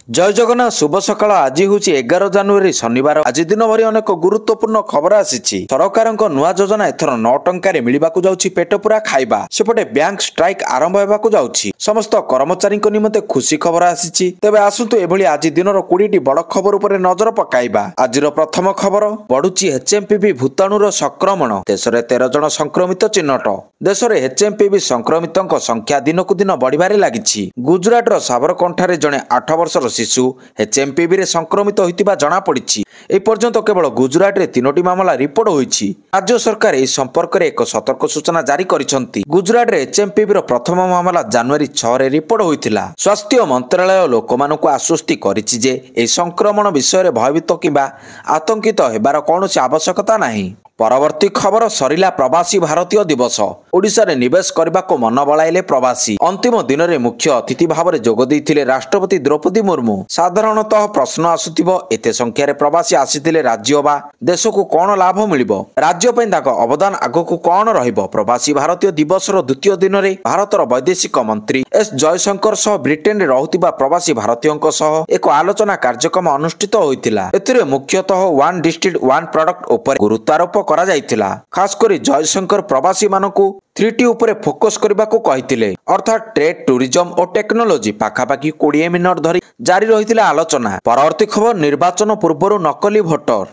जय जगन्नाथ शुभ सकाळ आज हूँ 11 जनवरी शनिवार। आज दिन भरी अनेक गुरुत्वपूर्ण खबर आसी। सरकार नुआ योजना एथर 9 टंकार मिलवाक जाउछि पेट पूरा खाइबा। सेपटे बैंक स्ट्राइक आरंभ होबाक जाउछि। समस्त कर्मचारी निमंते खुशी खबर आसी। तेबे आसंतु एभली आज दिनर 20टी बड़ खबर उपरे नजर पकाइबा। आजिर प्रथम खबर बढ़ुछि एचएमपीवी भूताणुर संक्रमण। देश में 13 जन संक्रमित चिन्हट। देश में एचएमपीवी संक्रमितों संख्या दिनकु दिन बढ़िबारे लागिछि। गुजरातर साबरकंठारे जणे 8 वर्षर शिशु एचएमपीवी रे संक्रमित होइतिबा जणा पड़िछि। ए पर्यंत केवल गुजरात रे 3टी मामला रिपोर्ट होइछि। राज्य सरकार ए संपर्क रे एक सतर्क सूचना जारी करिसंती। गुजरात रे एचएमपीवी रो प्रथम मामला जनवरी 6 रे रिपोर्ट होइतिला। स्वास्थ्य मंत्रालय लोकमानकु आश्वस्ति करिछि जे ए संक्रमण विषय रे भयभीत किबा आतंकित हेबार कोनोसी आवश्यकता नाही। परवर्ती खबर सरिला प्रवासी भारतीय दिवस। ओडिशा रे निवेश करबा को मन बळाइले प्रवासी। अंतिम दिन रे मुख्य अतिथि भाव रे जोग दैथिले राष्ट्रपति द्रौपदी मुर्मू। साधारणतः प्रश्न आसुथिबो एते संख्या रे प्रवासी आसीथिले राज्य बा देश को कोन लाभ मिलिबो। राज्य पय ताको अवदान आगकु कोन रहिबो। प्रवासी भारतीय दिवस रो द्वितीय दिन रे भारतर वैदेशिक मंत्री एस जयशंकर सह ब्रिटेन रे रहुतिबा प्रवासी भारतीयଙ୍କ सह एक आलोचना कार्यक्रम अनुष्ठित होइतिला। एथिरे मुख्यतः वन डिस्ट्रिक्ट वन प्रोडक्ट उपर गुरुत्वारोप करा जाइतिला। खास करी जयशंकर प्रवासी मानकु 3टी उपरे फोकस करबा को कहितिले, अर्थात ट्रेड टूरिज्म और टेक्नोलॉजी। पाखापाखि 20 मिनट धरी जारी रहितिला आलोचना। परवर्ती खबर निर्वाचन पूर्व नकली भोटर।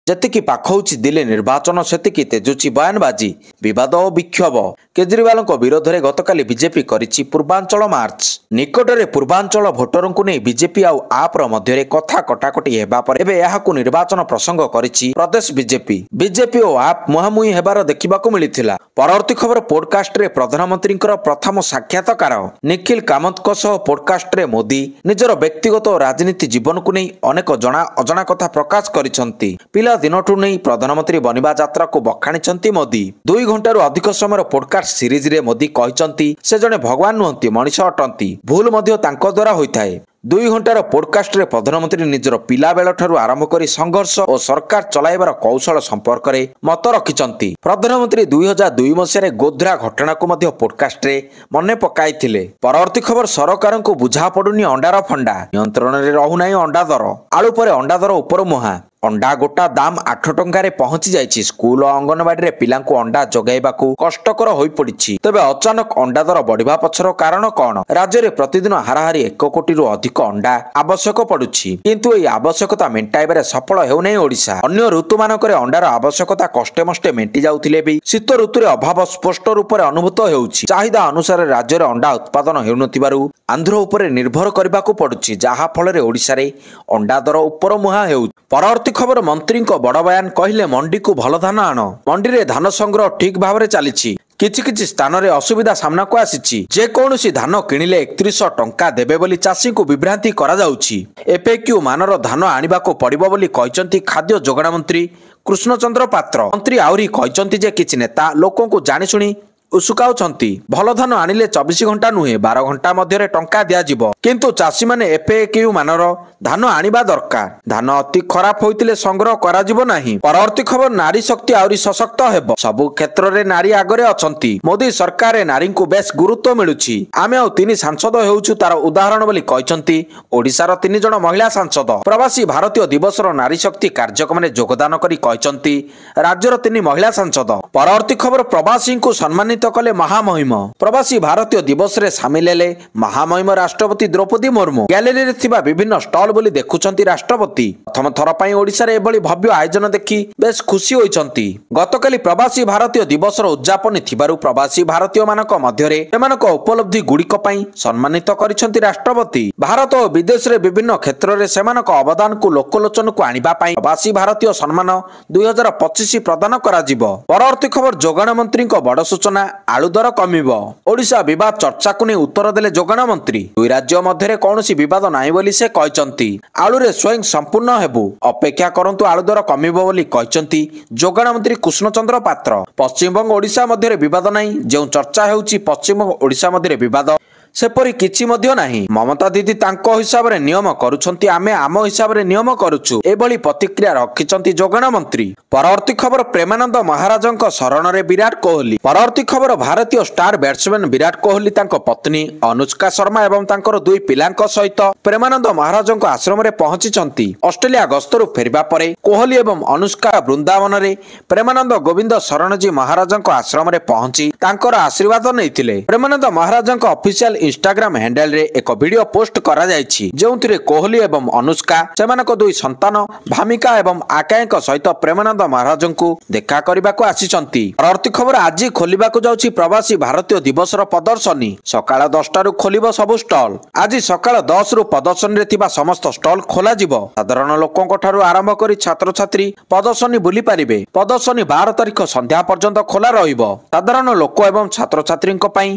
जतिकी पाखौछि दिल्ली निर्वाचन सेतिकी तेजुछि बयानबाजी विवाद और विक्षोभ। केजरीवाल विरोध में गतकाली बीजेपी करिछि पूर्वांचल मार्च। निकटरे पूर्वांचल भोटर को नहीं बीजेपी आउ आप मध्य कथा कटाकटी हेबा पर एबे याहाकु निर्वाचन प्रसंग करिछि प्रदेश बीजेपी और आप मुहांमुही हेबार देखिबाकु मिलिथिला। परवर्ती खबर पॉडकास्ट रे प्रधानमंत्री प्रथम साक्षात्कार। निखिल कामत सह पॉडकास्ट रे मोदी निजर व्यक्तिगत और राजनीति जीवन को नहीं अनेक जना अजना कथा प्रकाश करिसंती। पिला दिनठू नहीं प्रधानमंत्री बनिबा यात्रा को बखाणी मोदी। 2 घंटारू अधिक समय पॉडकास्ट सीरीज रे मोदी कहते से जने भगवान नुहंती मनीष अटंती। भूल मध्य तांको द्वारा होइथाए। 2 घंटार पॉडकास्ट रे प्रधानमंत्री निजर पिला बेल ठारू आरंभ करी संघर्ष और सरकार चलाइबार कौशल संपर्क रे मत रखिचंती। प्रधानमंत्री 2002 मसीह गोध्रा घटना को मध्य पॉडकास्ट रे मने पकाइथिले। परवर्ती खबर सरकार को बुझा पडुनी अंडार फंडा। नियंत्रण रे रहुनाई अंडा दर। आलू परे अंडा दर ऊपर मुहा। अंडा गोटा दाम 8 टंकार पहुंची जाइछि। स्कूल और अंगनवाड़ी रे पिलांकु अंडा जगाइबाकू कष्टकर होई पड़िछि। तबे अचानक अंडा दर बढ़िबा पछर कारण कोन? राज्य रे प्रतिदिन हाराहारी 1 कोटी रु अधिक अंडा आवश्यक पड़ुछि, किंतु एई आवश्यकता मेंटाइबारे सफल हेउ नै ओडिशा। अन्य ऋतु मानकरे अंडार आवश्यकता कष्टे मष्टे मेंटी जाउथिले भी शीत ऋतु रे अभाव स्पष्ट रूप रे अनुभूत हेउछि। चाहिदा अनुसार राज्य रे अंडा उत्पादन हेउ नथिबारु आंध्र उपरे निर्भर करबाकू पड़ुछि, जाहा फल रे ओडिशा रे अंडा दर ऊपर मुहा हेउ। परवर्ती खबर मंत्री को बड़ बयान कहले मंडी को भल धान आण। मंडी रे धान संग्रह ठीक भाव रे चलीछि। किछि स्थान रे असुविधा सामना को आसीछि। जे कोनोसी धान किनिले 3100 टंका देबे बोली चाषी को विभ्रांति करा जाउछि। एफएक्यू मानर धान आनिबा को पड़िबो बोली कहचंती खाद्य जोगाण मंत्री कृष्णचंद्र पात्र। मंत्री आउरी कहचंती जे किछि नेता लोकों को जानि सुनी उसुकाउछंती। भल धान आनिले 24 घंटा नुहे 12 घंटा मध्य टंका दिया जिवो, किंतु चाषी माने एफएक्यू मानर धान आनिबा दरकार। धान अति खराब होइतिले संग्रह करा जिवो नाही। परवर्ती खबर नारी शक्ति आउरी सशक्त हेबो। सबु क्षेत्र रे नारी आगरे अछंती। मोदी सरकार रे नारी को बेस गुरुत्व मिलुछि। आमे आ 3 सांसद हेउछु तार उदाहरण बोली कहचंती ओडिसा रो 3 जण महिला सांसद। प्रवासी भारतीय दिवस रो नारी शक्ति कार्यक्रम में योगदान करी कहचंती राज्य रो 3 महिला सांसद। परवर्ती खबर प्रवासी को सम्मानित कले महामहिम। प्रवासी भारतीय दिवस रे शामिल हेले महामहिम राष्ट्रपति द्रौपदी मुर्मू। गैलरी रे थिबा विभिन्न स्टॉल बोली देखुचंती राष्ट्रपति। प्रथम थर पई ओडिसा रे एभली भव्य आयोजन देखि बेस खुशी होइचंती। गतकाली प्रवासी भारतीय दिवस रो उद्यापन थिबारु प्रवासी भारतीय मानक मध्य रे एमानक उपलब्धि गुड़िक पई सम्मानित करिसंती राष्ट्रपति। भारत और विदेश रे विभिन्न क्षेत्र रे सेमानक अवदान को लोकलोचन को आनिबा पई प्रवासी भारतीय सम्मान 2025 प्रदान करा जिवो। परवर्ती खबर जोगाण मंत्री को बड़ सूचना आलू दर कमिबो। ओडिशा विवाद चर्चा को नहीं उत्तर देले जोगाण मंत्री। 2 राज्य मध्य कौनसी विवाद नाही बोली से कहचंती। आलू रे स्वयं संपूर्ण हेबु, अपेक्षा करंतु आलू दर कमिबो बोली कहचंती जोगाण मंत्री कृष्णचंद्र पात्र। पश्चिमबंग ओडिशा मध्य विवाद नाही। जो चर्चा हेउची पश्चिमबंग ओडिशा मध्य विवाद ସେପରି କିଛି ମଧ୍ୟ ନାହିଁ। ମମତା ଦିଦି ତାଙ୍କ ହିସାବରେ ନିୟମ କରୁଛନ୍ତି, ଆମେ ଆମ ହିସାବରେ ନିୟମ କରୁଛୁ, ଏଭଳି ପ୍ରତିକ୍ରିୟା ରଖିଛନ୍ତି ଯୋଗାଣ ମନ୍ତ୍ରୀ। ପରବର୍ତ୍ତୀ ଖବର ପ୍ରେମାନନ୍ଦ ମହାରାଜଙ୍କ ଶରଣରେ ବିରାଟ କୋହଲି। ପରବର୍ତ୍ତୀ ଖବର ଭାରତୀୟ ଷ୍ଟାର ବ୍ୟାଟ୍ସମ୍ୟାନ ବିରାଟ କୋହଲି ତାଙ୍କ ପତ୍ନୀ ଅନୁଷ୍କା ଶର୍ମା ଏବଂ ତାଙ୍କର ଦୁଇ ପିଲାଙ୍କ ସହିତ ପ୍ରେମାନନ୍ଦ ମହାରାଜଙ୍କ ଆଶ୍ରମରେ ପହଞ୍ଚିଛନ୍ତି। ଅଷ୍ଟ୍ରେଲିଆ ଗସ୍ତରୁ ଫେରିବା ପରେ କୋହଲି ଏବଂ ଅନୁଷ୍କା ବୃନ୍ଦାବନରେ ପ୍ରେମାନନ୍ଦ ଗୋବିନ୍ଦ ଶରଣଜୀ ମହାରାଜଙ୍କ ଆଶ୍ରମରେ ପହଞ୍ଚି ତାଙ୍କର ଆଶୀର୍ବାଦ ନେଇଥିଲେ। ପ୍ରେମାନନ୍ଦ ମହାରାଜଙ୍କ ଅଫିସିଆଲ ଇନଷ୍ଟାଗ୍ରାମ ହ୍ୟାଣ୍ଡେଲରେ ଏକ ଭିଡିଓ ପୋଷ୍ଟ କରାଯାଇଛି, ଯେଉଁଥିରେ କୋହଲି ଏବଂ ଅନୁଷ୍କା ସେମାନଙ୍କ ଦୁଇ ସନ୍ତାନ ଭାମିକା ଏବଂ ଆକାୟଙ୍କ ସହିତ ପ୍ରେମାନନ୍ଦ ମହାରାଜଙ୍କୁ ଦେଖା କରିବାକୁ ଆସିଛନ୍ତି। ପରବର୍ତ୍ତୀ ଖବର ଆଜି ଖୋଲିବାକୁ ଯାଉଛି ପ୍ରବାସୀ ଭାରତୀୟ ଦିବସର ପ୍ରଦର୍ଶନୀ। ସକାଳ 10ଟାରୁ ଖୋଲିବ ସବୁ ଷ୍ଟଲ। ଆଜି ସକାଳ 10ରୁ ପ୍ରଦର୍ଶନୀରେ ଥିବା ସମସ୍ତ ଷ୍ଟଲ ଖୋଲାଯିବ। ସାଧାରଣ ଲୋକଙ୍କ ଠାରୁ ଆରମ୍ଭ କରି ଛାତ୍ରଛାତ୍ରୀ ପ୍ରଦର୍ଶନୀ ବୁଲି ପାରିବେ। ପ୍ରଦର୍ଶନୀ 12 ତାରିଖ ସନ୍ଧ୍ୟା ପର୍ଯ୍ୟନ୍ତ ଖୋଲା ରହିବ। ସାଧାରଣ ଲୋକ ଏବଂ ଛାତ୍ରଛାତ୍ରୀଙ୍କ ପାଇଁ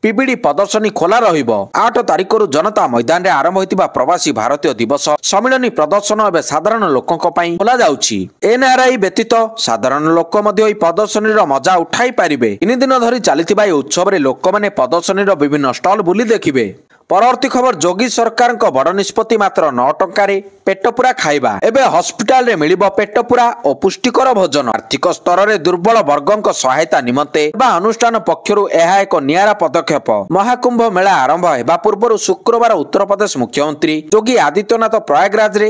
ପିବିଡି ପ୍ରଦର୍ଶନୀ ଖୋଲା ରହିବ। 8 ତାରିଖରୁ ଜନତା ମଇଦାନରେ ଆରମ୍ଭ ହୋଇଥିବା ପ୍ରବାସୀ ଭାରତୀୟ ଦିବସ ସମ୍ମିଳନୀ ପ୍ରଦର୍ଶନ ଏବେ ସାଧାରଣ ଲୋକଙ୍କ ପାଇଁ ଖୋଲା ଯାଉଛି। ଏନ୍ଆର୍ଆଇ ବ୍ୟତୀତ ସାଧାରଣ ଲୋକ ମଧ୍ୟ ଏହି ପ୍ରଦର୍ଶନୀର ମଜା ଉଠାଇ ପାରିବେ। 3 ଦିନ ଧରି ଚାଲିଥିବା ଏହି ଉତ୍ସବରେ ଲୋକମାନେ ପ୍ରଦର୍ଶନୀର ବିଭିନ୍ନ ଷ୍ଟଲ ବୁଲି ଦେଖିବେ। ପରବର୍ତ୍ତୀ ଖବର ଯୋଗୀ ସରକାରଙ୍କ ବଡ଼ ନିଷ୍ପତ୍ତି, ମାତ୍ର 9 ଟଙ୍କାରେ ପେଟ ପୂରା ଖାଇବା। ଏବେ ହସ୍ପିଟାଲରେ ମିଳିବ ପେଟ ପୂରା ଓ ପୁଷ୍ଟିକର ଭୋଜନ। ଆର୍ଥିକ ସ୍ତରରେ ଦୁର୍ବଳ ବର୍ଗଙ୍କ ସହାୟତା ନିମନ୍ତେ ବା ଅନୁଷ୍ଠାନ ପକ୍ଷରୁ ଏହା ଏକ ନିଆରା ପଦକ୍ଷେପ। ମହାକୁମ୍ଭ ମେଳା ଆରମ୍ଭ ହେବା ପୂର୍ବରୁ ଶୁକ୍ରବାର ଉତ୍ତରପ୍ରଦେଶ ମୁଖ୍ୟମନ୍ତ୍ରୀ ଯୋଗୀ ଆଦିତ୍ୟନାଥ ପ୍ରୟାଗରାଜରେ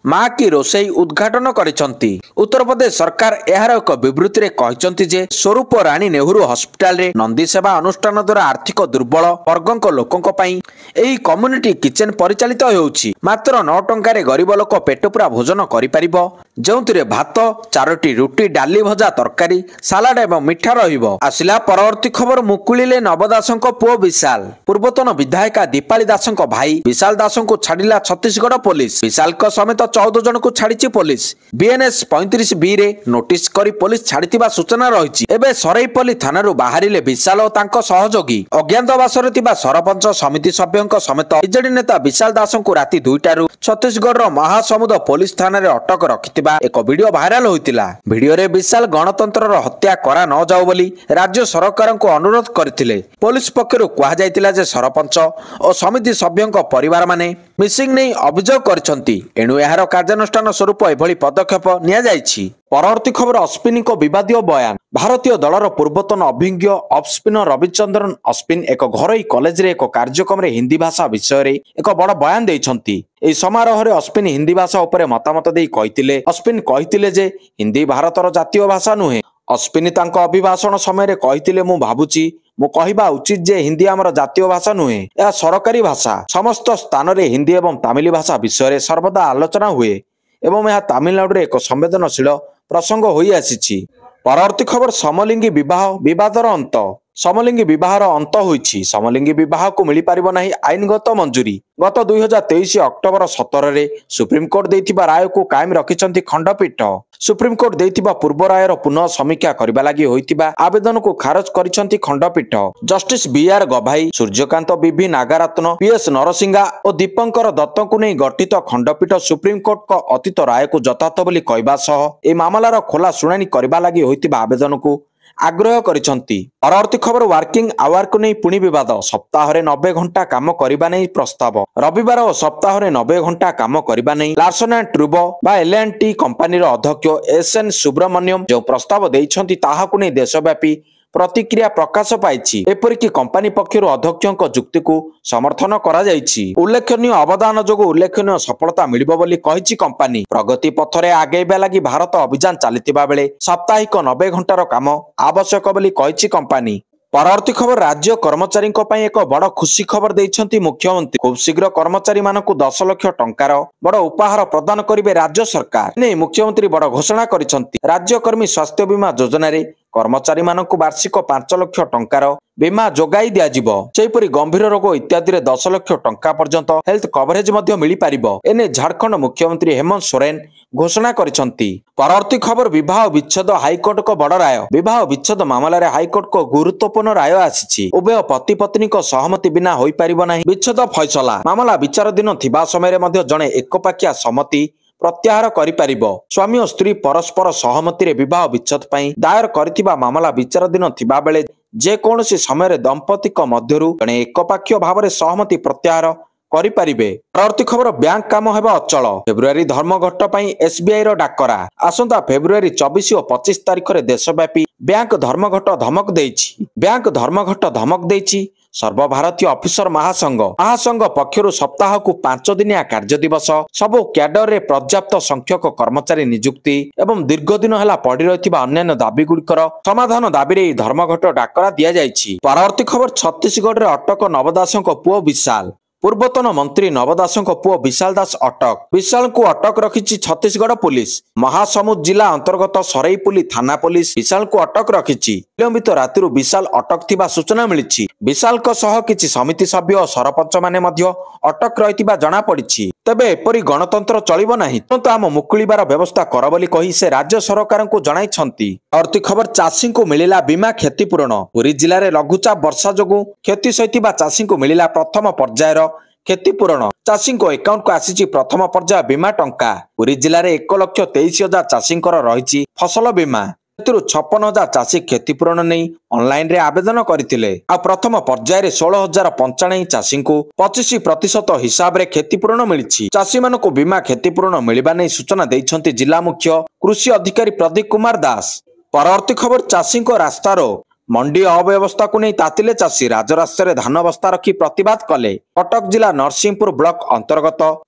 ମା କି ରୋଷେଇ ଉଦ୍ଘାଟନ କରିଛନ୍ତି। ଉତ୍ତରପ୍ରଦେଶ ସରକାର ଏହାର ଏକ ବିବୃତ୍ତିରେ କହିଛନ୍ତି ଯେ ସ୍ୱରୂପ ରାଣୀ ନେହେରୁ ହସ୍ପିଟାଲରେ ନନ୍ଦୀ ସେବା ଅନୁଷ୍ଠାନ ଦ୍ୱାରା ଆର୍ଥିକ ଦୁର୍ବଳ ବର୍ଗଙ୍କ ଲୋକଙ୍କ ପାଇଁ ଏହି କମ୍ୟୁନିଟି କିଚେନ ପରିଚାଳିତ ହେଉଛି। ମାତ୍ର 9 ଟଙ୍କାରେ ଗରିବ ଲୋକ ପେଟ ପୂରା ଭୋଜନ କରିପାରିବ, ଯେଉଁଥିରେ ଭାତ, 4ଟି ରୁଟି, ଡାଲି, ଭଜା, ତରକାରୀ, ସାଲାଡ ଏବଂ ମିଠା ରହିବ। ଆସିଲା ପରବର୍ତ୍ତୀ ଖବର, ମୁକୁଳିଲେ ନବ ଦାସଙ୍କ ପୁଅ ବିଶାଲ। ପୂର୍ବତନ ବିଧାୟିକା ଦୀପାଳି ଦାସଙ୍କ ଭାଇ ବିଶାଲ ଦାସଙ୍କୁ ଛାଡ଼ିଲା ଛତିଶଗଡ଼ ପୋଲିସ। ବିଶାଲଙ୍କ ସମେତ 14 ଜଣଙ୍କୁ ଛାଡ଼ିଛି ପୋଲିସ। ବିଏନ୍ଏସ୍ 35B ରେ ନୋଟିସ କରି ପୋଲିସ ଛାଡ଼ିଥିବା ସୂଚନା ରହିଛି। ଏବେ ସରେଇପଲ୍ଲୀ ଥାନାରୁ ବାହାରିଲେ ବିଶାଲ ଓ ତାଙ୍କ ସହଯୋଗୀ। ଅଜ୍ଞାତବାସରେ ଥିବା ସରପଞ୍ଚ ସମିତି ସଭ୍ୟଙ୍କ ସମେତ ବିଜେଡି ନେତା ବିଶାଲ ଦାସଙ୍କୁ ରାତି 2ଟାରୁ ଛତିଶଗଡ଼ର ମହାସମୁଦ ପୋଲିସ ଥାନାରେ ଅଟକ ରଖିଥିବା ଏକ ଭିଡିଓ ଭାଇରାଲ ହୋଇଥିଲା। ଭିଡିଓରେ ବିଶାଲ ଗଣତନ୍ତ୍ରର ହତ୍ୟା କରା ନ ଯାଉ ବୋଲି ରାଜ୍ୟ ସରକାରଙ୍କୁ ଅନୁରୋଧ କରିଥିଲେ। ପୋଲିସ ପକ୍ଷରୁ କୁହାଯାଇଥିଲା ଯେ ସରପଞ୍ଚ ଓ ସମିତି ସଭ୍ୟଙ୍କ ପରିବାରମାନେ ମିସିଂ ନେଇ ଅଭିଯୋଗ କରିଛନ୍ତି। ଏଣୁ ଏହାର କାର୍ଯ୍ୟାନୁଷ୍ଠାନ ସ୍ୱରୂପ ଏଭଳି ପଦକ୍ଷେପ ନିଆଯାଇଛି। ପରବର୍ତ୍ତୀ ଖବର, ଅଶ୍ୱିନଙ୍କ ବିବାଦୀୟ ବୟାନ। ଭାରତୀୟ ଦଳର ପୂର୍ବତନ ଅଭିଜ୍ଞ ଅଫ୍ ସ୍ପିନର ରବିଚନ୍ଦ୍ରନ ଅଶ୍ୱିନ ଏକ ଘରୋଇ କଲେଜରେ ଏକ କାର୍ଯ୍ୟକ୍ରମରେ ହିନ୍ଦୀ ଭାଷା ବିଷୟରେ ଏକ ବଡ଼ ବୟାନ ଦେଇଛନ୍ତି। ଏହି ସମାରୋହରେ ଅଶ୍ୱିନ ହିନ୍ଦୀ ଭାଷା ଉପରେ ମତାମତ ଦେଇ କହିଥିଲେ। ଅଶ୍ୱିନ କହିଥିଲେ ଯେ ହିନ୍ଦୀ ଭାରତର ଜାତୀୟ ଭାଷା ନୁହେଁ। ଅଶ୍ୱିନ ତାଙ୍କ ଅଭିଭାଷଣ ସମୟରେ କହିଥିଲେ, ମୁଁ ଭାବୁଛି ମୁଁ କହିବା ଉଚିତ ଯେ ହିନ୍ଦୀ ଆମର ଜାତୀୟ ଭାଷା ନୁହେଁ, ଏହା ସରକାରୀ ଭାଷା। ସମସ୍ତ ସ୍ଥାନରେ ହିନ୍ଦୀ ଏବଂ ତାମିଲ ଭାଷା ବିଷୟରେ ସର୍ବଦା ଆଲୋଚନା ହୁଏ ଏବଂ ଏହା ତାମିଲନାଡୁରେ ଏକ ସମ୍ବେଦନଶୀଳ ପ୍ରସଙ୍ଗ ହୋଇ ଆସିଛି। ପରବର୍ତ୍ତୀ ଖବର, ସମଲିଙ୍ଗୀ ବିବାହ ବିବାଦର ଅନ୍ତ। ସମଲିଙ୍ଗୀ ବିବାହର ଅନ୍ତ ହୋଇଛି। ସମଲିଙ୍ଗୀ ବିବାହକୁ ମିଳିପାରିବ ନାହିଁ ଆଇନଗତ ମଞ୍ଜୁରୀ। ଗତ 2023 ଅକ୍ଟୋବର 17ରେ ସୁପ୍ରିମକୋର୍ଟ ଦେଇଥିବା ରାୟକୁ କାଏମ ରଖିଛନ୍ତି ଖଣ୍ଡପୀଠ। ସୁପ୍ରିମକୋର୍ଟ ଦେଇଥିବା ପୂର୍ବ ରାୟର ପୁନଃ ସମୀକ୍ଷା କରିବା ଲାଗି ହୋଇଥିବା ଆବେଦନକୁ ଖାରଜ କରିଛନ୍ତି ଖଣ୍ଡପୀଠ। Justice BR Gavai, Surya Kant BV Nagarathna, PS Narasimha ଓ ଦୀପଙ୍କର ଦତ୍ତଙ୍କୁ ନେଇ ଗଠିତ ଖଣ୍ଡପୀଠ ସୁପ୍ରିମକୋର୍ଟଙ୍କ ଅତୀତ ରାୟକୁ ଯଥାର୍ଥ ବୋଲି କହିବା ସହ ଏହି ମାମଲାର ଖୋଲା ଶୁଣାଣି କରିବା ଲାଗି ହୋଇଥିବା ଆବେଦନକୁ ଆଗ୍ରହ କରିଛନ୍ତି। ପରବର୍ତ୍ତୀ ଖବର, ୱାର୍କିଂ ଆୱାରକୁ ନେଇ ପୁଣି ବିବାଦ। ସପ୍ତାହରେ 90 ଘଣ୍ଟା କାମ କରିବା ନେଇ ପ୍ରସ୍ତାବ। ରବିବାର ଓ ସପ୍ତାହରେ 90 ଘଣ୍ଟା କାମ କରିବା ନେଇ ଲାର୍ସନ ଆଣ୍ଡ ଟ୍ରୁବୋ ବା L&T କମ୍ପାନୀର ଅଧ୍ୟକ୍ଷ SN ସୁବ୍ରମଣ୍ୟମ ଯେଉଁ ପ୍ରସ୍ତାବ ଦେଇଛନ୍ତି, ତାହାକୁ ନେଇ ଦେଶବ୍ୟାପୀ ପ୍ରତିକ୍ରିୟା ପ୍ରକାଶ ପାଇଛି। ଏପରିକି କମ୍ପାନୀ ପକ୍ଷରୁ ଅଧ୍ୟକ୍ଷଙ୍କ ଯୁକ୍ତିକୁ ସମର୍ଥନ କରାଯାଇଛି। ଉଲ୍ଲେଖନୀୟ ଅବଦାନ ଯୋଗୁଁ ଉଲ୍ଲେଖନୀୟ ସଫଳତା ମିଳିବ ବୋଲି କହିଛି କମ୍ପାନୀ। ପ୍ରଗତି ପଥରେ ଆଗେଇବା ଲାଗି ଭାରତ ଅଭିଯାନ ଚାଲିଥିବା ବେଳେ ସାପ୍ତାହିକ 90 ଘଣ୍ଟାର କାମ ଆବଶ୍ୟକ ବୋଲି କହିଛି କମ୍ପାନୀ। ପରବର୍ତ୍ତୀ ଖବର, ରାଜ୍ୟ କର୍ମଚାରୀଙ୍କ ପାଇଁ ଏକ ବଡ଼ ଖୁସି ଖବର ଦେଇଛନ୍ତି ମୁଖ୍ୟମନ୍ତ୍ରୀ। ଖୁବ୍ ଶୀଘ୍ର କର୍ମଚାରୀମାନଙ୍କୁ 10 ଲକ୍ଷ ଟଙ୍କାର ବଡ଼ ଉପହାର ପ୍ରଦାନ କରିବେ ରାଜ୍ୟ ସରକାର। ନେଇ ମୁଖ୍ୟମନ୍ତ୍ରୀ ବଡ଼ ଘୋଷଣା କରିଛନ୍ତି। ରାଜ୍ୟ କର୍ମୀ ସ୍ୱାସ୍ଥ୍ୟ ବୀମା ଯୋଜନାରେ କର୍ମଚାରୀମାନଙ୍କୁ ବାର୍ଷିକ 5 ଲକ୍ଷ ଟଙ୍କାର ବୀମା ଯୋଗାଇ ଦିଆଯିବ। ସେହିପରି ଗମ୍ଭୀର ରୋଗ ଇତ୍ୟାଦିରେ 10 ଲକ୍ଷ ଟଙ୍କା ପର୍ଯ୍ୟନ୍ତ ହେଲ୍ଥ କଭରେଜ ମଧ୍ୟ ମିଳିପାରିବ। ଏନେ ଝାଡ଼ଖଣ୍ଡ ମୁଖ୍ୟମନ୍ତ୍ରୀ ହେମନ୍ତ ସୋରେନ ଘୋଷଣା କରିଛନ୍ତି। ପରବର୍ତ୍ତୀ ଖବର, ବିବାହ ବିଚ୍ଛେଦ ହାଇକୋର୍ଟଙ୍କ ବଡ଼ ରାୟ। ବିବାହ ବିଚ୍ଛେଦ ମାମଲାରେ ହାଇକୋର୍ଟଙ୍କ ଗୁରୁତ୍ୱପୂର୍ଣ୍ଣ ରାୟ ଆସିଛି। ଉଭୟ ପତି ପତ୍ନୀଙ୍କ ସହମତି ବିନା ହୋଇପାରିବ ନାହିଁ ବିଚ୍ଛେଦ ଫଇସଲା। ମାମଲା ବିଚାରାଧୀନ ଥିବା ସମୟରେ ମଧ୍ୟ ଜଣେ ଏକପାଖିଆ ସମ୍ମତି ପ୍ରତ୍ୟାହାର କରିପାରିବ। ସ୍ୱାମୀ ଓ ସ୍ତ୍ରୀ ପରସ୍ପର ସହମତିରେ ବିବାହ ବିଚ୍ଛେଦ ପାଇଁ ଦାୟର କରିଥିବା ମାମଲା ବିଚାରାଧୀନ ଥିବା ବେଳେ ଯେକୌଣସି ସମୟରେ ଦମ୍ପତିଙ୍କ ମଧ୍ୟରୁ ଜଣେ ଏକପାକ୍ଷୀୟ ଭାବରେ ସହମତି ପ୍ରତ୍ୟାହାର କରିପାରିବେ। ପରବର୍ତ୍ତୀ ଖବର ବ୍ୟାଙ୍କ କାମ ହେବ ଅଚଳ। ଫେବୃଆରୀ ଧର୍ମଘଟ ପାଇଁ ଏସବିଆଇ ର ଡାକରା। ଆସନ୍ତା ଫେବୃଆରୀ 24 ଓ 25 ତାରିଖରେ ଦେଶବ୍ୟାପୀ ବ୍ୟାଙ୍କ ଧର୍ମଘଟ ଧମକ ଦେଇଛି। ବ୍ୟାଙ୍କ ଧର୍ମଘଟ ଧମକ ଦେଇଛି ସର୍ବଭାରତୀୟ ଅଫିସର ମହାସଂଘ ପକ୍ଷରୁ ସପ୍ତାହକୁ 5 ଦିନିଆ କାର୍ଯ୍ୟ ଦିବସ, ସବୁ କ୍ୟାଡରରେ ପର୍ଯ୍ୟାପ୍ତ ସଂଖ୍ୟକ କର୍ମଚାରୀ ନିଯୁକ୍ତି ଏବଂ ଦୀର୍ଘ ଦିନ ହେଲା ପଡି ରହିଥିବା ଅନ୍ୟାନ୍ୟ ଦାବିଗୁଡ଼ିକର ସମାଧାନ ଦାବିରେ ଏହି ଧର୍ମଘଟ ଡାକରା ଦିଆଯାଇଛି। ପରବର୍ତ୍ତୀ ଖବର ଛତିଶଗଡ଼ରେ ଅଟକ ନବ ଦାସଙ୍କ ପୁଅ ବିଶାଲ। ପୂର୍ବତନ ମନ୍ତ୍ରୀ ନବ ଦାସଙ୍କ ପୁଅ ବିଶାଲ ଦାସ ଅଟକ। ବିଶାଲଙ୍କୁ ଅଟକ ରଖିଛି ଛତିଶଗଡ଼ ପୁଲିସ। ମହାସମୁଦ ଜିଲ୍ଲା ଅନ୍ତର୍ଗତ ସରେଇପୁଲି ଥାନା ପୁଲିସ ବିଶାଲଙ୍କୁ ଅଟକ ରଖିଛି। ବିଳମ୍ବିତ ରାତିରୁ ବିଶାଲ ଅଟକ ଥିବା ସୂଚନା ମିଳିଛି। ବିଶାଲଙ୍କ ସହ କିଛି ସମିତି ସଭ୍ୟ ଓ ସରପଞ୍ଚମାନେ ମଧ୍ୟ ଅଟକ ରହିଥିବା ଜଣାପଡ଼ିଛି। ତେବେ ଏପରି ଗଣତନ୍ତ୍ର ଚଳିବ ନାହିଁ, ତୁରନ୍ତ ଆମ ମୁକୁଳିବାର ବ୍ୟବସ୍ଥା କର ବୋଲି କହି ସେ ରାଜ୍ୟ ସରକାରଙ୍କୁ ଜଣାଇଛନ୍ତି। ପରବର୍ତ୍ତୀ ଖବର ଚାଷୀଙ୍କୁ ମିଳିଲା ବୀମା କ୍ଷତିପୂରଣ। ପୁରୀ ଜିଲ୍ଲାରେ ଲଘୁଚାପ ବର୍ଷା ଯୋଗୁଁ କ୍ଷତି ସହିଥିବା ଚାଷୀଙ୍କୁ ମିଳିଲା ପ୍ରଥମ ପର୍ଯ୍ୟାୟର କ୍ଷତିପୂରଣ। ଚାଷୀଙ୍କ ଆକାଉଣ୍ଟକୁ ଆସିଛି ପ୍ରଥମ ପର୍ଯ୍ୟାୟ ବୀମା ଟଙ୍କା। ପୁରୀ ଜିଲ୍ଲାରେ 1,23,000 ଚାଷୀଙ୍କର ରହିଛି ଫସଲ ବୀମା। ସେଥିରୁ 56,000 ଚାଷୀ କ୍ଷତିପୂରଣ ନେଇ ଅନଲାଇନରେ ଆବେଦନ କରିଥିଲେ। ଆଉ ପ୍ରଥମ ପର୍ଯ୍ୟାୟରେ 16,095 ଚାଷୀଙ୍କୁ 25% ହିସାବରେ କ୍ଷତିପୂରଣ ମିଳିଛି। ଚାଷୀମାନଙ୍କୁ ବୀମା କ୍ଷତିପୂରଣ ମିଳିବା ନେଇ ସୂଚନା ଦେଇଛନ୍ତି ଜିଲ୍ଲା ମୁଖ୍ୟ କୃଷି ଅଧିକାରୀ ପ୍ରଦୀପ କୁମାର ଦାସ। ପରବର୍ତ୍ତୀ ଖବର ଚାଷୀଙ୍କ ରାସ୍ତାରୋକ। ମଣ୍ଡି ଅବ୍ୟବସ୍ଥାକୁ ନେଇ ତାତିଲେ ଚାଷୀ। ରାଜରାସ୍ତାରେ ଧାନ ବସ୍ତା ରଖି ପ୍ରତିବାଦ କଲେ। କଟକ ଜିଲ୍ଲା ନରସିଂହପୁର ବ୍ଲକ ଅନ୍ତର୍ଗତ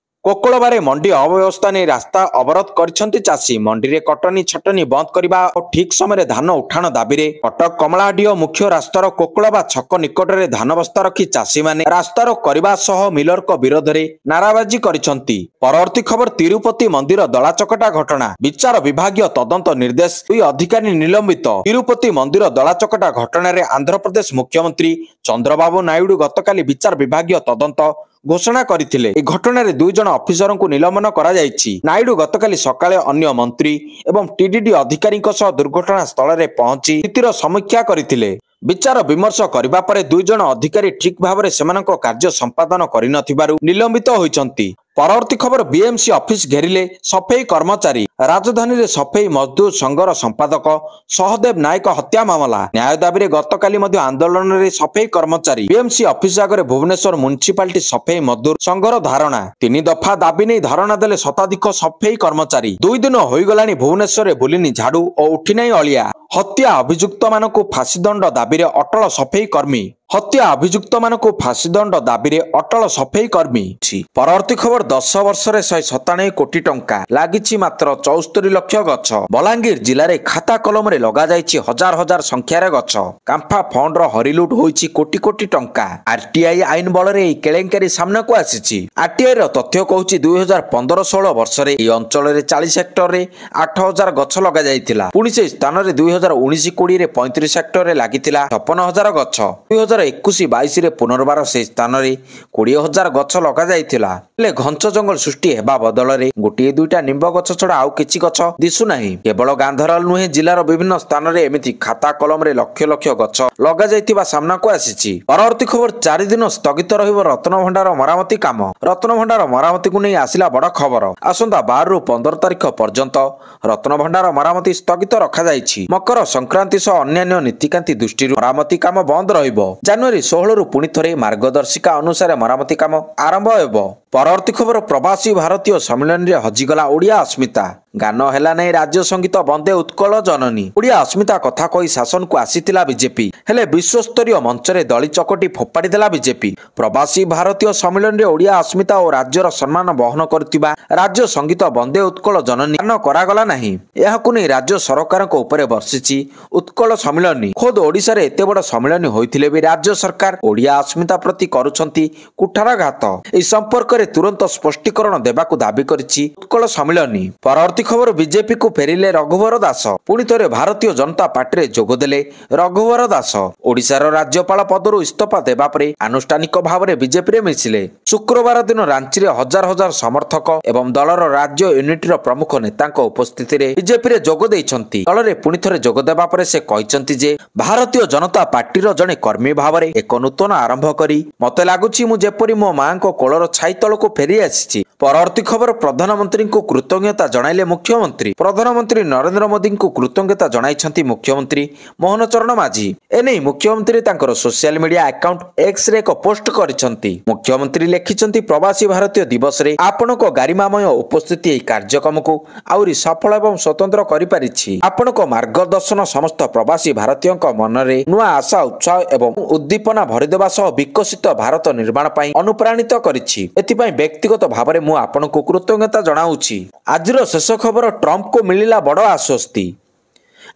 କୋକଳବାରେ ମଣ୍ଡି ଅବ୍ୟବସ୍ଥା ନେଇ ରାସ୍ତା ଅବରୋଧ କରିଛନ୍ତି ଚାଷୀ। ମଣ୍ଡିରେ କଟନୀ ଛଟନୀ ବନ୍ଦ କରିବା ଓ ଠିକ୍ ସମୟରେ ଧାନ ଉଠାଣ ଦାବିରେ କଟକ କମଳାଡିହ ମୁଖ୍ୟ ରାସ୍ତାର କୋକଳବା ଛକ ନିକଟରେ ଧାନ ବସ୍ତା ରଖି ଚାଷୀମାନେ ରାସ୍ତାରୋକ କରିବା ସହ ମିଲରଙ୍କ ବିରୋଧରେ ନାରାବାଜି କରିଛନ୍ତି। ପରବର୍ତ୍ତୀ ଖବର ତିରୁପତି ମନ୍ଦିର ଦଳାଚକଟା ଘଟଣା। ବିଚାର ବିଭାଗୀୟ ତଦନ୍ତ ନିର୍ଦ୍ଦେଶ, 2 ଅଧିକାରୀ ନିଲମ୍ବିତ। ତିରୁପତି ମନ୍ଦିର ଦଳାଚକଟା ଘଟଣାରେ ଆନ୍ଧ୍ରପ୍ରଦେଶ ମୁଖ୍ୟମନ୍ତ୍ରୀ ଚନ୍ଦ୍ରବାବୁ ନାଇଡୁ ଗତକାଲି ବିଚାର ବିଭାଗୀୟ ତଦନ୍ତ ଘୋଷଣା କରିଥିଲେ। ଏହି ଘଟଣାରେ 2 ଜଣ ଅଫିସରଙ୍କୁ ନିଲମ୍ବନ କରାଯାଇଛି। ନାଇଡୁ ଗତକାଲି ସକାଳେ ଅନ୍ୟ ମନ୍ତ୍ରୀ ଏବଂ ଟିଡିଡି ଅଧିକାରୀଙ୍କ ସହ ଦୁର୍ଘଟଣା ସ୍ଥଳରେ ପହଞ୍ଚି ସ୍ଥିତିର ସମୀକ୍ଷା କରିଥିଲେ। ବିଚାର ବିମର୍ଶ କରିବା ପରେ 2 ଜଣ ଅଧିକାରୀ ଠିକ୍ ଭାବରେ ସେମାନଙ୍କ କାର୍ଯ୍ୟ ସମ୍ପାଦନ କରିନଥିବାରୁ ନିଲମ୍ବିତ ହୋଇଛନ୍ତି। ପରବର୍ତ୍ତୀ ଖବର ବିଏମସି ଅଫିସ ଘେରିଲେ ସଫେଇ କର୍ମଚାରୀ। ରାଜଧାନୀରେ ସଫେଇ ମଜଦୁର ସଂଘର ସମ୍ପାଦକ ସହଦେବ ନାୟକ ହତ୍ୟା ମାମଲା। ନ୍ୟାୟ ଦାବିରେ ଗତକାଲି ମଧ୍ୟ ଆନ୍ଦୋଳନରେ ସଫେଇ କର୍ମଚାରୀ। ବିଏମସି ଅଫିସ ଆଗରେ ଭୁବନେଶ୍ୱର ମ୍ୟୁନିସିପାଲିଟି ସଫେଇ ମଜଦୁର ସଂଘର ଧାରଣା। 3 ଦଫା ଦାବି ନେଇ ଧାରଣା ଦେଲେ ଶତାଧିକ ସଫେଇ କର୍ମଚାରୀ। 2 ଦିନ ହୋଇଗଲାଣି ଭୁବନେଶ୍ୱରରେ ବୁଲିନି ଝାଡୁ ଓ ଉଠିନାହିଁ ଅଳିଆ। ହତ୍ୟା ଅଭିଯୁକ୍ତମାନଙ୍କୁ ଫାଶୀଦଣ୍ଡ ଦାବିରେ ଅଟଳ ସଫେଇ କର୍ମୀ। ହତ୍ୟା ଅଭିଯୁକ୍ତମାନଙ୍କୁ ଫାଶୀଦଣ୍ଡ ଦାବିରେ ଅଟଳ ସଫେଇ କର୍ମୀ। ପରବର୍ତ୍ତୀ ଖବର 10 ବର୍ଷରେ 197 କୋଟି ଟଙ୍କା ଲାଗିଛି ମାତ୍ର 74 ଲକ୍ଷ ଗଛ। ବଲାଙ୍ଗୀର ଜିଲ୍ଲାରେ ଖାତା କଲମରେ ଲଗାଯାଇଛି ହଜାର ହଜାର ସଂଖ୍ୟାରେ ଗଛ। କାମ୍ଫା ଫଣ୍ଡର ହରିଲୁଟ ହୋଇଛି କୋଟି କୋଟି ଟଙ୍କା। ଆରଟିଆଇ ଆଇନ ବଳରେ ଏହି କେଳେଙ୍କାରୀ ସାମ୍ନାକୁ ଆସିଛି। ଆରଟିଆଇ ର ତଥ୍ୟ କହୁଛି 2015-16 ବର୍ଷରେ ଏହି ଅଞ୍ଚଳରେ 40 ହେକ୍ଟରରେ 8,000 ଗଛ ଲଗାଯାଇଥିଲା। ପୁଣି ସେହି ସ୍ଥାନରେ 2019-20ରେ 35 ହେକ୍ଟରରେ ଲାଗିଥିଲା 56,000 ଗଛ। 2021-22ରେ ପୁନର୍ବାର ସେହି ସ୍ଥାନରେ 20,000 ଗଛ ଲଗାଯାଇଥିଲା। ହେଲେ ଘଞ୍ଚ ଜଙ୍ଗଲ ସୃଷ୍ଟି ହେବା ବଦଳରେ ଗୋଟିଏ 2ଟା ନିମ୍ବ ଗଛ ଛଡା ଆଉ କିଛି ଗଛ ଦିଶୁନାହିଁ। କେବଳ ଗାନ୍ଧରାଲ ନୁହେଁ, ଜିଲ୍ଲାର ବିଭିନ୍ନ ସ୍ଥାନରେ ଏମିତି ଖାତା କଲମରେ ଲକ୍ଷ ଲକ୍ଷ ଗଛ ଲଗାଯାଇଥିବା ସାମ୍ନାକୁ ଆସିଛି। ପରବର୍ତ୍ତୀ ଖବର 4 ଦିନ ସ୍ଥଗିତ ରହିବ ରତ୍ନଭଣ୍ଡାର ମରାମତି କାମ। ରତ୍ନଭଣ୍ଡାର ମରାମତିକୁ ନେଇ ଆସିଲା ବଡ ଖବର। ଆସନ୍ତା 12ରୁ 15 ତାରିଖ ପର୍ଯ୍ୟନ୍ତ ରତ୍ନଭଣ୍ଡାର ମରାମତି ସ୍ଥଗିତ ରଖାଯାଇଛି। ମକର ସଂକ୍ରାନ୍ତି ସହ ଅନ୍ୟାନ୍ୟ ନୀତିକାନ୍ତି ଦୃଷ୍ଟିରୁ ମରାମତି କାମ ବନ୍ଦ ରହିବ। ଜାନୁଆରୀ 16ରୁ ପୁଣି ଥରେ ମାର୍ଗଦର୍ଶିକା ଅନୁସାରେ ମରାମତି କାମ ଆରମ୍ଭ ହେବ। ପରବର୍ତ୍ତୀ ଖବର ପ୍ରବାସୀ ଭାରତୀୟ ସମ୍ମିଳନୀରେ ହଜିଗଲା ଓଡ଼ିଆ ଅସ୍ମିତା। ଗାନ ହେଲା ନାହିଁ ରାଜ୍ୟ ସଙ୍ଗୀତ ବନ୍ଦେ ଉତ୍କଳ ଜନନୀ। ଓଡ଼ିଆ ଅସ୍ମିତା କଥା କହି ଶାସନକୁ ଆସିଥିଲା ବିଜେପି, ହେଲେ ବିଶ୍ୱସ୍ତରୀୟ ମଞ୍ଚରେ ଦଳି ଚକଟି ଫୋପାଡ଼ି ଦେଲା ବିଜେପି। ପ୍ରବାସୀ ଭାରତୀୟ ସମ୍ମିଳନୀରେ ଓଡ଼ିଆ ଅସ୍ମିତା ଓ ରାଜ୍ୟର ସମ୍ମାନ ବହନ କରୁଥିବା ରାଜ୍ୟ ସଙ୍ଗୀତ ବନ୍ଦେ ଉତ୍କଳ ଜନନୀ ଗାନ କରାଗଲା ନାହିଁ। ଏହାକୁ ନେଇ ରାଜ୍ୟ ସରକାରଙ୍କ ଉପରେ ବର୍ଷିଛି ଉତ୍କଳ ସମ୍ମିଳନୀ। ଖୋଦ୍ ଓଡ଼ିଶାରେ ଏତେ ବଡ଼ ସମ୍ମିଳନୀ ହୋଇଥିଲେ ବି ରାଜ୍ୟ ସରକାର ଓଡ଼ିଆ ଅସ୍ମିତା ପ୍ରତି କରୁଛନ୍ତି କୁଠାରଘାତ। ଏହି ସମ୍ପର୍କରେ ତୁରନ୍ତ ସ୍ପଷ୍ଟୀକରଣ ଦେବାକୁ ଦାବି କରିଛି ଉତ୍କଳ ସମ୍ମିଳନୀ। ପରବର୍ତ୍ତୀ ଖବର ବିଜେପିକୁ ଫେରିଲେ ରଘୁବର ଦାସ। ପୁଣି ଥରେ ଭାରତୀୟ ଜନତା ପାର୍ଟିରେ ଯୋଗଦେଲେ ରଘୁବର ଦାସ। ଓଡ଼ିଶାର ରାଜ୍ୟପାଳ ପଦରୁ ଇସ୍ତଫା ଦେବା ପରେ ଆନୁଷ୍ଠାନିକ ଭାବରେ ବିଜେପିରେ ମିଶିଲେ। ଶୁକ୍ରବାର ଦିନ ରାଞ୍ଚିରେ ହଜାର ହଜାର ସମର୍ଥକ ଏବଂ ଦଳର ରାଜ୍ୟ ୟୁନିଟର ପ୍ରମୁଖ ନେତାଙ୍କ ଉପସ୍ଥିତିରେ ବିଜେପିରେ ଯୋଗ ଦେଇଛନ୍ତି। ଦଳରେ ପୁଣି ଥରେ ଯୋଗ ଦେବା ପରେ ସେ କହିଛନ୍ତି ଯେ ଭାରତୀୟ ଜନତା ପାର୍ଟିର ଜଣେ କର୍ମୀ ଭାବରେ ଏକ ନୂତନ ଆରମ୍ଭ କରି ମତେ ଲାଗୁଛି ମୁଁ ଯେପରି ମୋ ମାଙ୍କ କୋଳର ଛାଇ ତଳକୁ ଫେରି ଆସିଛି। ପରବର୍ତ୍ତୀ ଖବର ପ୍ରଧାନମନ୍ତ୍ରୀଙ୍କୁ କୃତଜ୍ଞତା ଜଣାଇଲେ मुख्यमंत्री प्रधानमंत्री नरेंद्र मोदी को कृतज्ञता जणाइछंती मुख्यमंत्री मोहन चरण माझी। एने मुख्यमंत्री तांकर social media account X ray एक पोस्ट करिसंती। मुख्यमंत्री लिखिसंती प्रवासी भारतीय दिवस रे आपनक गारिमामय उपस्थिति एही कार्यक्रम को आउरी सफल एवं स्वतंत्र करि पारिछि। आपनक मार्गदर्शन समस्त प्रवासी भारतीयक मनरे नुआ आशा उत्साह एवं उद्दीपना भरिदेवा सह विकसित भारत निर्माण पई अनुप्राणित करिछि। एथिपई व्यक्तिगत भावरे मु आपनक कृतज्ञता जणाउछि। आजिर शेष खबर ट्रम्प को मिलिला बड़ आश्वस्ति।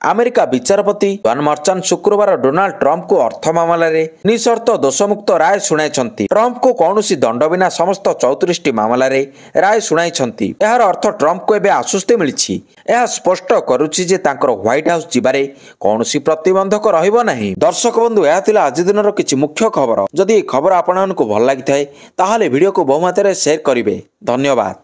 अमेरिका विचारपति जॉन मर्चान शुक्रवार डोनाल्ड ट्रम्प को अर्थ मामलें निशर्त दोषमुक्त राय शुणाइछंती। ट्रम्प को कौनसी दंड बिना समस्त 34 मामलें राय शुणाइछंती। एहार अर्थ ट्रम्प को एबे आश्वस्ति मिलिछि। यह स्पष्ट करुछि जे तांकर व्हाइट हाउस जिबारे कौनसी प्रतिबंधक रहिबो नाही। दर्शक बंधु यह थिला आज दिनर किछि मुख्य खबर। जदि खबर आपननको भल लागिथाय ताहाले वीडियो को बहु मात्रा रे शेयर करिवे। धन्यवाद।